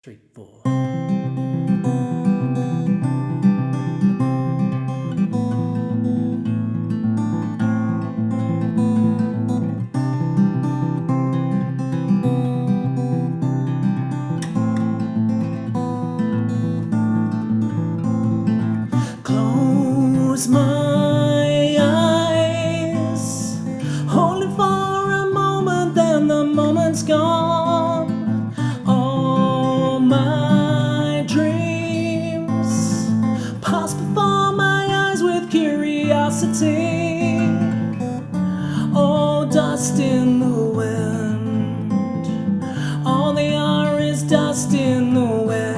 3, 4. Close my eyes, only for a moment, then the moment's gone. All my dreams pass before my eyes with curiosity. Oh, dust in the wind, all they are is dust in the wind.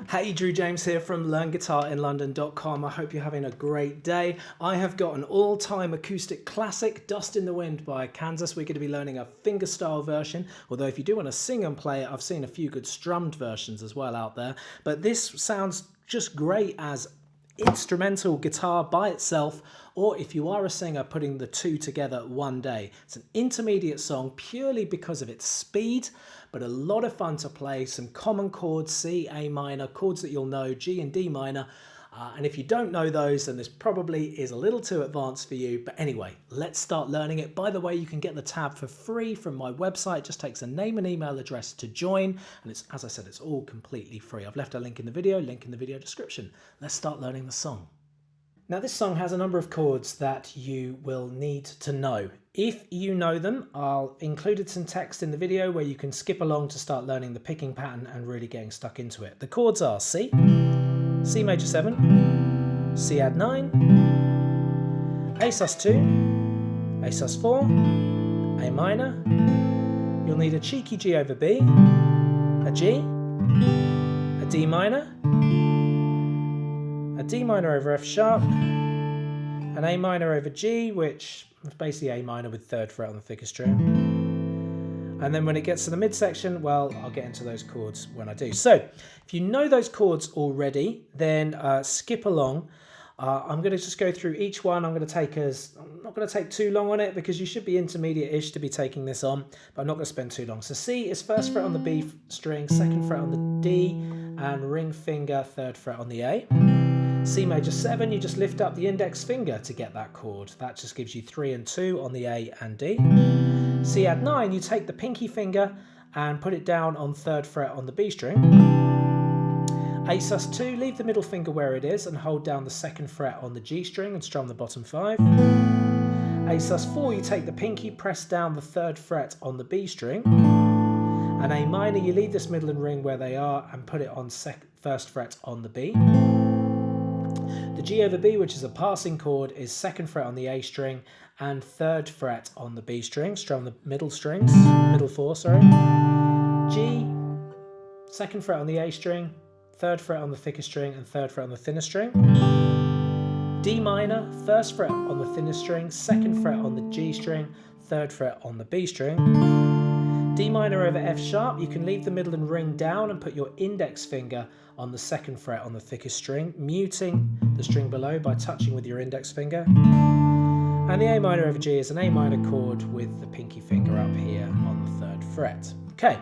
Hey, Drew James here from LearnGuitarInLondon.com. I hope you're having a great day. I have got an all-time acoustic classic, Dust in the Wind by Kansas. We're going to be learning a fingerstyle version, although if you do want to sing and play it, I've seen a few good strummed versions as well out there. But this sounds just great as instrumental guitar by itself, or if you are a singer, putting the two together one day. It's an intermediate song purely because of its speed, but a lot of fun to play. Some common chords, C, A minor, chords that you'll know, G and D minor. And if you don't know those, then this probably is a little too advanced for you. But anyway, let's start learning it. By the way, you can get the tab for free from my website. It just takes a name and email address to join. And it's, as I said, it's all completely free. I've left a link in the video description. Let's start learning the song. Now, this song has a number of chords that you will need to know. If you know them, I'll included some text in the video where you can skip along to start learning the picking pattern and really getting stuck into it. The chords are C, C major 7, C add 9, A sus2, A sus4, A minor. You'll need a cheeky G over B, a G, a D minor, a D minor over F sharp, an A minor over G, which is basically A minor with 3rd fret on the thicker string. And then when it gets to the midsection, well, I'll get into those chords when I do. So if you know those chords already, then skip along. I'm going to just go through each one. I'm not going to take too long on it because you should be intermediate-ish to be taking this on, but I'm not going to spend too long. So C is 1st fret on the B string, 2nd fret on the D, and ring finger, 3rd fret on the A. C major 7, you just lift up the index finger to get that chord. That just gives you 3 and 2 on the A and D. C add 9, you take the pinky finger and put it down on 3rd fret on the B string. A sus2, leave the middle finger where it is and hold down the 2nd fret on the G string and strum the bottom 5. A sus4, you take the pinky, press down the 3rd fret on the B string. And A minor, you leave this middle and ring where they are and put it on 1st fret on the B. The G over B, which is a passing chord, is 2nd fret on the A string and 3rd fret on the B string. Strum the middle strings, middle 4, sorry. G, 2nd fret on the A string, 3rd fret on the thicker string and 3rd fret on the thinner string. D minor, 1st fret on the thinner string, 2nd fret on the G string, 3rd fret on the B string. D minor over F sharp, you can leave the middle and ring down and put your index finger on the 2nd fret on the thickest string, muting the string below by touching with your index finger. And the A minor over G is an A minor chord with the pinky finger up here on the 3rd fret. Okay,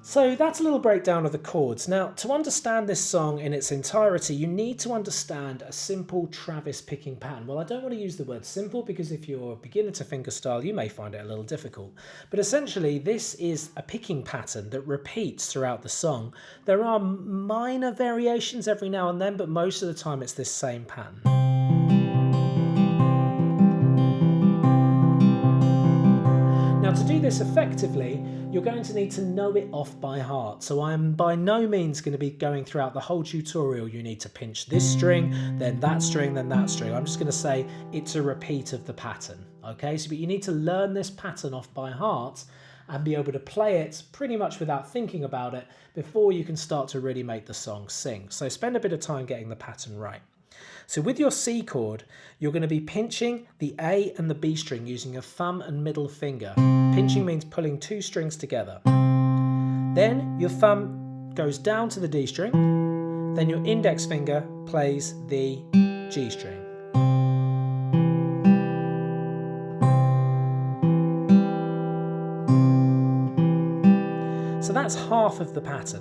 so that's a little breakdown of the chords. Now, to understand this song in its entirety, you need to understand a simple Travis picking pattern. Well, I don't want to use the word simple because if you're a beginner to fingerstyle, you may find it a little difficult. But essentially, this is a picking pattern that repeats throughout the song. There are minor variations every now and then, but most of the time it's this same pattern. Now, to do this effectively, you're going to need to know it off by heart. So I'm by no means going to be going throughout the whole tutorial. You need to pinch this string, then that string, then that string. I'm just going to say it's a repeat of the pattern. Okay, so but you need to learn this pattern off by heart and be able to play it pretty much without thinking about it before you can start to really make the song sing. So spend a bit of time getting the pattern right. So with your C chord, you're going to be pinching the A and the B string using your thumb and middle finger. Pinching means pulling 2 strings together. Then your thumb goes down to the D string, then your index finger plays the G string. So that's half of the pattern.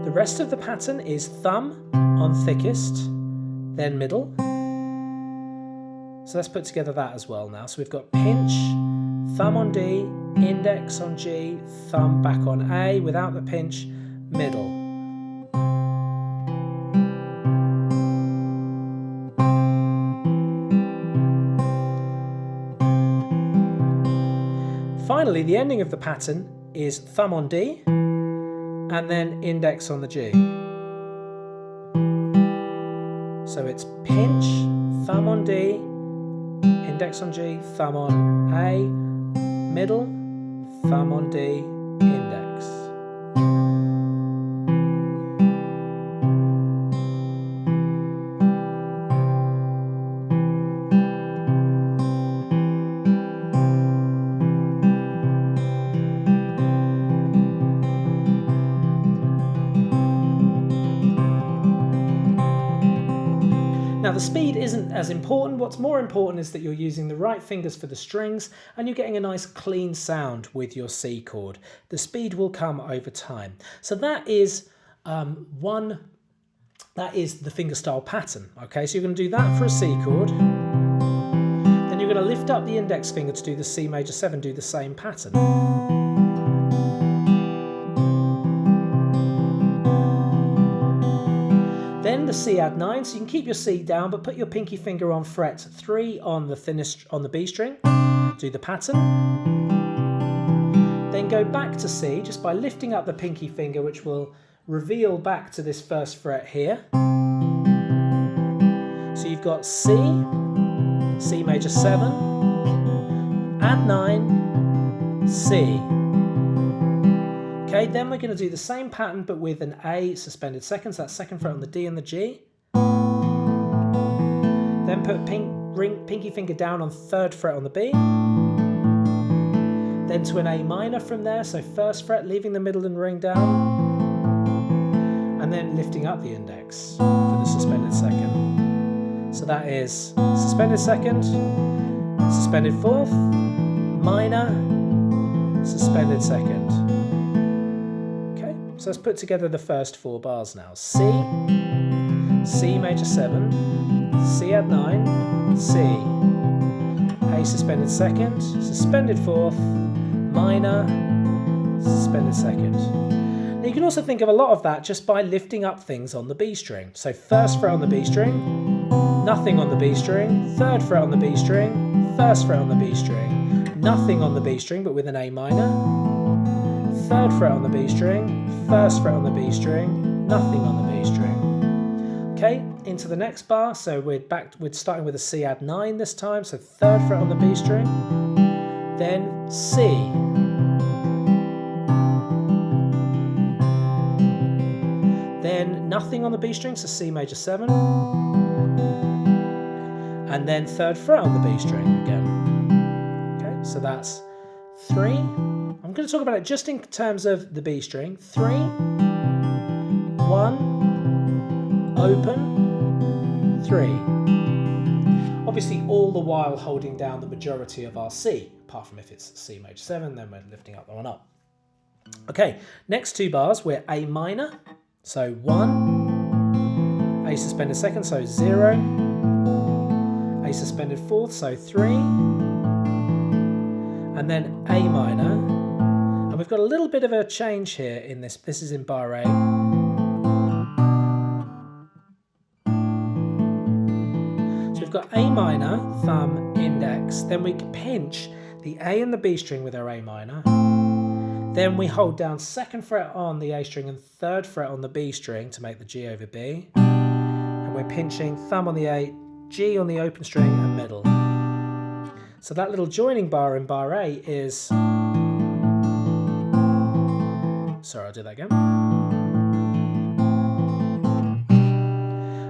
The rest of the pattern is thumb on thickest, then middle. So let's put together that as well now. So we've got pinch, thumb on D, index on G, thumb back on A without the pinch, middle. Finally, the ending of the pattern is thumb on D and then index on the G. So it's pinch, thumb on D, index on G, thumb on A, middle, thumb on D, index. Now the speed isn't as important. What's more important is that you're using the right fingers for the strings and you're getting a nice clean sound with your C chord. The speed will come over time. So that is the fingerstyle pattern. Okay, so you're going to do that for a C chord. Then you're going to lift up the index finger to do the C major 7, do the same pattern. Then the C add 9, so you can keep your C down, but put your pinky finger on fret 3 on the B string, do the pattern. Then go back to C just by lifting up the pinky finger, which will reveal back to this first fret here. So you've got C, C major 7, add 9, C. Okay, then we're going to do the same pattern but with an A suspended second, so that's second fret on the D and the G. Then put pinky finger down on third fret on the B. Then to an A minor from there, so first fret, leaving the middle and ring down. And then lifting up the index for the suspended second. So that is suspended second, suspended fourth, minor, suspended second. So let's put together the first 4 bars now. C, C major 7, C add 9, C, A suspended second, suspended fourth, minor, suspended second. Now you can also think of a lot of that just by lifting up things on the B string. So first fret on the B string, nothing on the B string, third fret on the B string, first fret on the B string, nothing on the B string but with an A minor, third fret on the B string, first fret on the B string, nothing on the B string. Okay, into the next bar, so we're starting with a C add 9 this time, so third fret on the B string, then C. Then nothing on the B string, so C major 7, and then third fret on the B string again. Okay, so that's 3. I'm going to talk about it just in terms of the B string. 3, 1, open, 3. Obviously all the while holding down the majority of our C, apart from if it's C major 7, then we're lifting up the one up. Okay, next 2 bars, we're A minor, so 1, A suspended second, so 0, A suspended fourth, so 3, and then A minor. And we've got a little bit of a change here in this. This is in bar A. So we've got A minor, thumb, index. Then we pinch the A and the B string with our A minor. Then we hold down second fret on the A string and third fret on the B string to make the G over B. And we're pinching thumb on the A, G on the open string and middle. So that little joining bar in bar A is... Sorry, I'll do that again.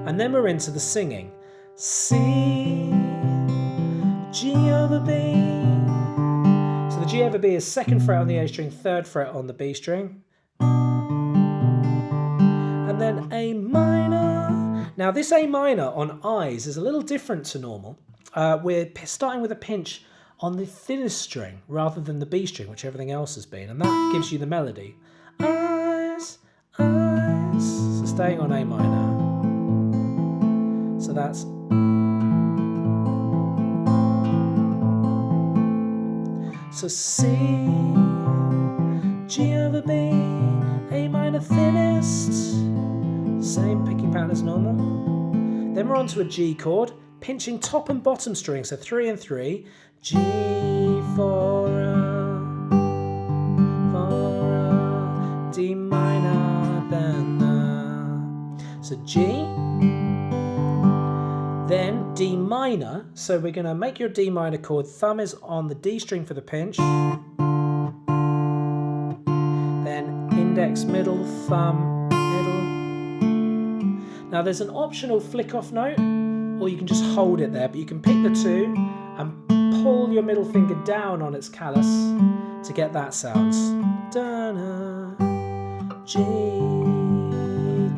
And then we're into the singing. C, G over B. So the G over B is second fret on the A string, third fret on the B string. And then A minor. Now this A minor on I's is a little different to normal. We're starting with a pinch on the thinnest string rather than the B string, which everything else has been, and that gives you the melody. Eyes, eyes. So staying on A minor. So that's so C, G over B, A minor thinnest. Same picking pattern as normal. Then we're on to a G chord, pinching top and bottom string, so 3 and 3. G for a, D minor, then so G, then D minor. So we're going to make your D minor chord. Thumb is on the D string for the pinch. Then index, middle, thumb, middle. Now there's an optional flick off note, or you can just hold it there, but you can pick the two and pull your middle finger down on its callus to get that sound. Da-na, G,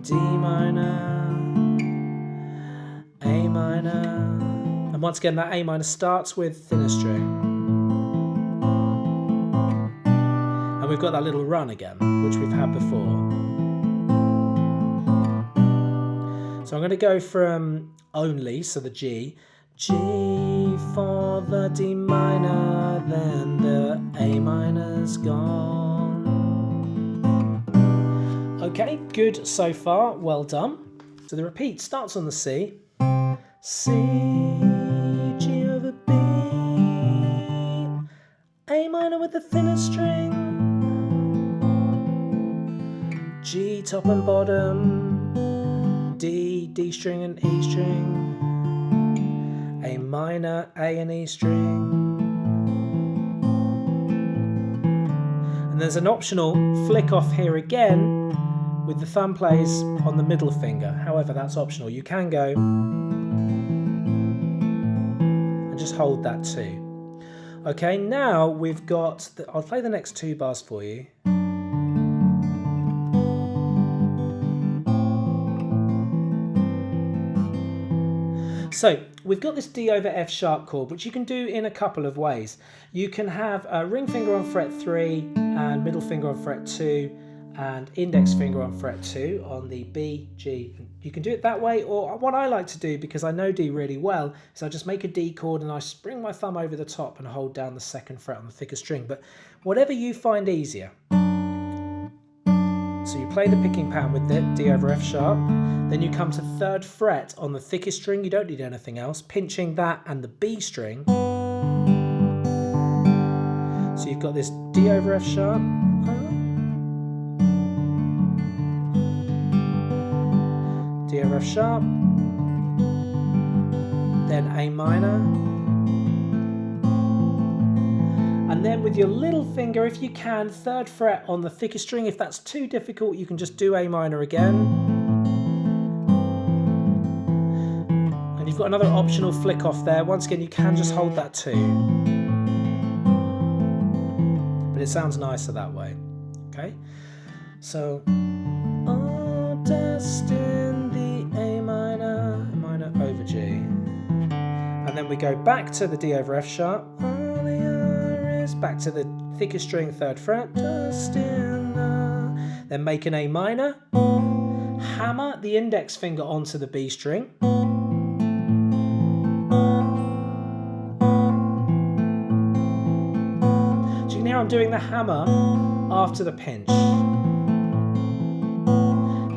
D minor, A minor. And once again, that A minor starts with thinner string. And we've got that little run again, which we've had before. So I'm going to go from only, so the G, G for the D minor, then the A minor's gone. Okay, good so far, well done. So the repeat starts on the C, C, G over B, A minor with the thinner string, G top and bottom, D, D string and E string, A minor, A and E string. And there's an optional flick off here again with the thumb plays on the middle finger. However, that's optional. You can go and just hold that too. Okay, now we've got, I'll play the next 2 bars for you. So we've got this D over F sharp chord, which you can do in a couple of ways. You can have a ring finger on fret 3 and middle finger on fret 2 and index finger on fret 2 on the B, G. You can do it that way, or what I like to do, because I know D really well, is I just make a D chord and I bring my thumb over the top and hold down the 2nd fret on the thicker string. But whatever you find easier. So you play the picking pattern with it, D over F sharp, then you come to 3rd fret on the thickest string, you don't need anything else, pinching that and the B string. So you've got this D over F sharp, D over F sharp, then A minor, and then with your little finger, if you can, 3rd fret on the thickest string. If that's too difficult, you can just do A minor again. And you've got another optional flick off there. Once again, you can just hold that too. But it sounds nicer that way. Okay? So, oh, dust in the A minor, over G. And then we go back to the D over F sharp. Back to the thickest string, 3rd fret, just in then make an A minor, hammer the index finger onto the B string, so you can hear I'm doing the hammer after the pinch,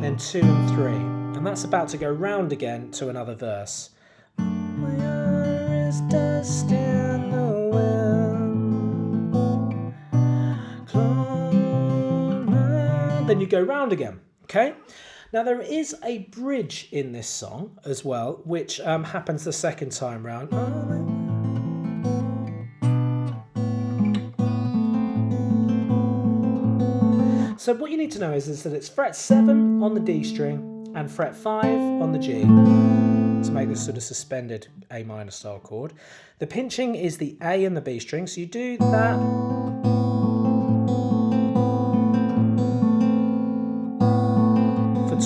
then 2 and 3, and that's about to go round again to another verse. Where is dust in the then you go round again, okay? Now there is a bridge in this song as well, which happens the 2nd time round. So what you need to know is that it's fret 7 on the D string and fret 5 on the G to make this sort of suspended A minor style chord. The pinching is the A and the B string, so you do that.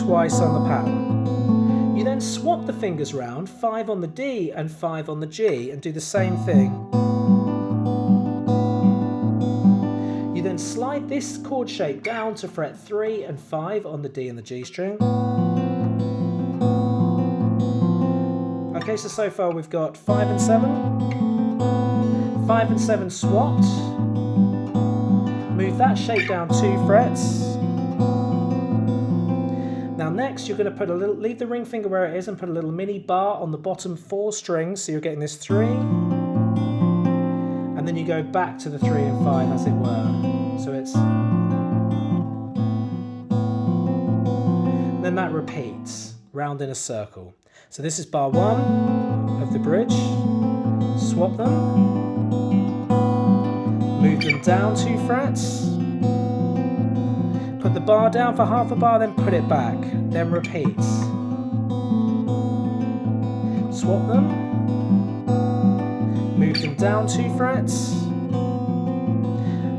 Twice on the pattern. You then swap the fingers round, 5 on the D and 5 on the G, and do the same thing. then slide this chord shape down to fret 3 and 5 on the D and the G string. Okay, so far we've got 5 and 7. 5 and 7 swapped. Move that shape down 2 frets. Now next you're going to put a little, leave the ring finger where it is and put a little mini bar on the bottom 4 strings, so you're getting this 3, and then you go back to the 3 and 5 as it were. So it's, then that repeats round in a circle. So this is bar 1 of the bridge. Swap them, move them down 2 frets. Put the bar down for half a bar, then put it back, then repeats. Swap them, move them down 2 frets,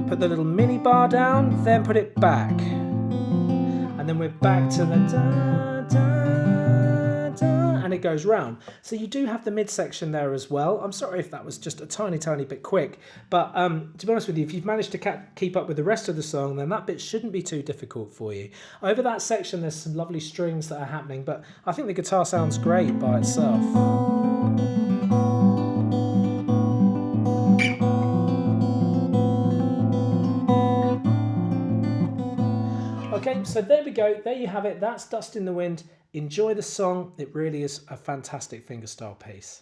put the little mini bar down, then put it back, and then we're back to the da, da, da, and it goes round. So you do have the midsection there as well. I'm sorry if that was just a tiny bit quick, but to be honest with you, if you've managed to keep up with the rest of the song, then that bit shouldn't be too difficult for you. Over that section there's some lovely strings that are happening, but I think the guitar sounds great by itself. Okay, so there we go, there you have it, that's Dust in the Wind. Enjoy the song, it really is a fantastic fingerstyle piece.